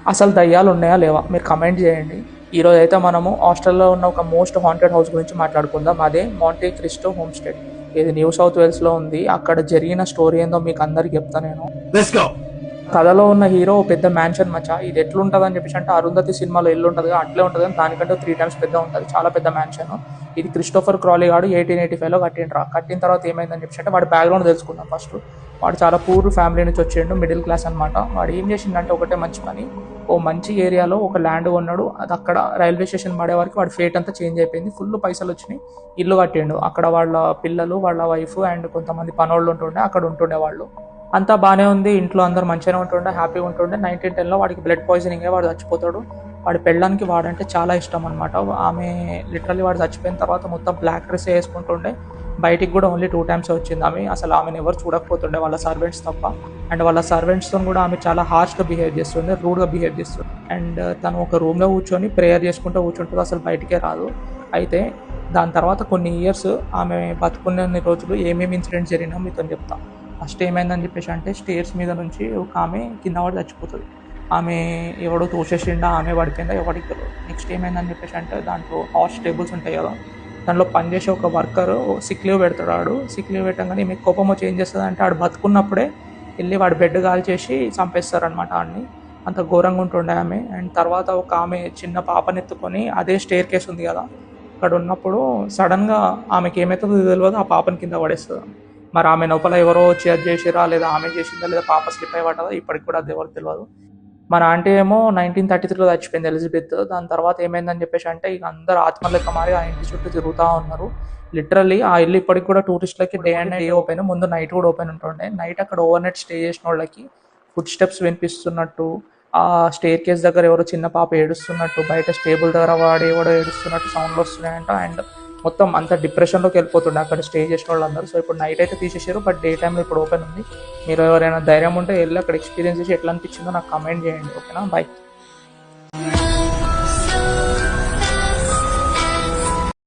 అసలు దయ్యాలు ఉన్నాయా లేవా మీరు కమెంట్ చేయండి. ఈరోజు అయితే మనము హాస్టల్లో ఉన్న ఒక మోస్ట్ హాంటెడ్ హౌస్ గురించి మాట్లాడుకుందాం. అదే మాంటే క్రిస్టో హోమ్ స్టే. ఇది న్యూ సౌత్ వేల్స్లో ఉంది. అక్కడ జరిగిన స్టోరీ ఏందో మీకు అందరికి చెప్తాను నేను. కథలో ఉన్న హీరో పెద్ద మ్యాన్షన్ మచ్చా. ఇది ఎట్లుంటుంది అని చెప్పేసి అంటే అరుంధతి సినిమాలో ఇల్లు ఉంటుంది అట్లే ఉంటుంది, కానీ దానికంటే 3 times పెద్ద ఉంటుంది. చాలా పెద్ద మ్యాన్షన్. ఇది క్రిస్టోఫర్ క్రాలీ గాడు 1885లో కట్టిన తర్వాత ఏమైందని చెప్పేసి అంటే వాడి బ్యాక్గ్రౌండ్ తెలుసుకుందాం ఫస్ట్. వాడు చాలా పూర్ ఫ్యామిలీ నుంచి వచ్చిండు, మిడిల్ క్లాస్ అనమాట. వాడు ఏం చేసిండంటే ఒకటే మంచి పని, ఓ మంచి ఏరియాలో ఒక ల్యాండ్ కొన్నాడు. అది అక్కడ రైల్వే స్టేషన్ పడే వరకు వాడి ఫేట్ అంతా చేంజ్ అయిపోయింది. ఫుల్ పైసలు వచ్చినాయి, ఇల్లు కట్టిండు. అక్కడ వాళ్ళ పిల్లలు, వాళ్ళ వైఫ్ అండ్ కొంతమంది పనోళ్ళు ఉంటుండే, అక్కడ ఉంటుండే వాళ్ళు. అంతా బాగానే ఉంది, ఇంట్లో అందరు మంచిగానే ఉంటుండే, హ్యాపీగా ఉంటుండే. 1910లో వాడికి బ్లడ్ పాయిజనింగ్ వాడు చచ్చిపోతాడు. వాడి పెళ్ళానికి వాడంటే చాలా ఇష్టం అనమాట. ఆమె లిటరల్లీ వాడు చచ్చిపోయిన తర్వాత మొత్తం బ్లాక్ డ్రెస్ వేసుకుంటుండే. బయటికి కూడా ఓన్లీ 2 times వచ్చింది ఆమె. అసలు ఆమెను ఎవరు చూడకపోతుండే వాళ్ళ సర్వెంట్స్ తప్ప. అండ్ వాళ్ళ సర్వెంట్స్తో కూడా ఆమె చాలా హార్ష్గా బిహేవ్ చేస్తుండే, రూడ్గా బిహేవ్ చేస్తుంది. అండ్ తను ఒక రూమ్లో కూర్చొని ప్రేయర్ చేసుకుంటూ కూర్చుంటుంది, అసలు బయటికే రాదు. అయితే దాని తర్వాత కొన్ని ఇయర్స్ ఆమె బతుకున్న రోజులు ఏమేమి ఇన్సిడెంట్స్ జరిగినా మీతో చెప్తాను. ఫస్ట్ ఏమైందని చెప్పేసి అంటే స్టేర్స్ మీద నుంచి ఒక ఆమె కింద పడి చచ్చిపోతుంది. ఆమె ఎవడో తోసేసిండా, ఆమె పడిపోయిందా ఎవరికి తెలియదు. నెక్స్ట్ ఏమైందని చెప్పేసి అంటే దాంట్లో హార్స్ టేబుల్స్ ఉంటాయి కదా, దాంట్లో పనిచేసే ఒక వర్కర్ సిక్ లీవ్ పెడతాడు. ఆడు సిక్ లీవ్ పెట్టగానే మీకు కోపం వచ్చి ఏం చేస్తుంది అంటే ఆడు బతుకున్నప్పుడే వెళ్ళి వాడి బెడ్ కాల్ చేసి చంపేస్తారనమాట ఆడిని. అంత ఘోరంగా ఉంటుండే ఆమె. అండ్ తర్వాత ఒక ఆమె చిన్న పాపని ఎత్తుకొని అదే స్టేర్ కేస్ ఉంది కదా అక్కడ ఉన్నప్పుడు సడన్గా ఆమెకి ఏమవుతుందో తెలియదు, ఆ పాపని కింద పడేస్తుంది. మరి ఆమె లోపల ఎవరో వచ్చి అది చేసిరా, లేదా ఆమె చేసిందా, లేదా పాప స్లిప్ అయి పడ్డదా, ఇప్పటికి కూడా అది ఎవరు తెలియదు. మన ఆంటీ ఏమో 1933లో చచ్చిపోయింది, ఎలిజబెత్. దాని తర్వాత ఏమైందని చెప్పేసి అంటే ఇక అందరు ఆత్మలెక్క మారి ఆ ఇంటి చుట్టూ తిరుగుతూ ఉన్నారు. లిటరల్లీ ఆ ఇల్లు ఇప్పటికి కూడా టూరిస్టులకి డే అండ్ నైట్ ఓపెన్, ముందు నైట్ కూడా ఓపెన్ ఉంటుండే. నైట్ అక్కడ ఓవర్ నైట్ స్టే చేసిన వాళ్ళకి ఫుడ్ స్టెప్స్ వినిపిస్తున్నట్టు, ఆ స్టేర్ కేస్ దగ్గర ఎవరో చిన్న పాప ఏడుస్తున్నట్టు, బయట స్టేబుల్ దగ్గర వాడు ఎవడో ఏడుస్తున్నట్టు సౌండ్లు వస్తున్నాయంట. అండ్ మొత్తం అంత డిప్రెషన్లోకి వెళ్ళిపోతుండే అక్కడ స్టే చేసిన వాళ్ళందరూ. సో ఇప్పుడు నైట్ అయితే తీసేసారు, బట్ డే టైంలో ఇప్పుడు ఓపెన్ ఉంది. మీరు ఎవరైనా ధైర్యం ఉంటే వెళ్ళి అక్కడ ఎక్స్పీరియన్స్ చేసి ఎట్లా అనిపించిందో నాకు కమెంట్ చేయండి. ఓకేనా, బాయ్.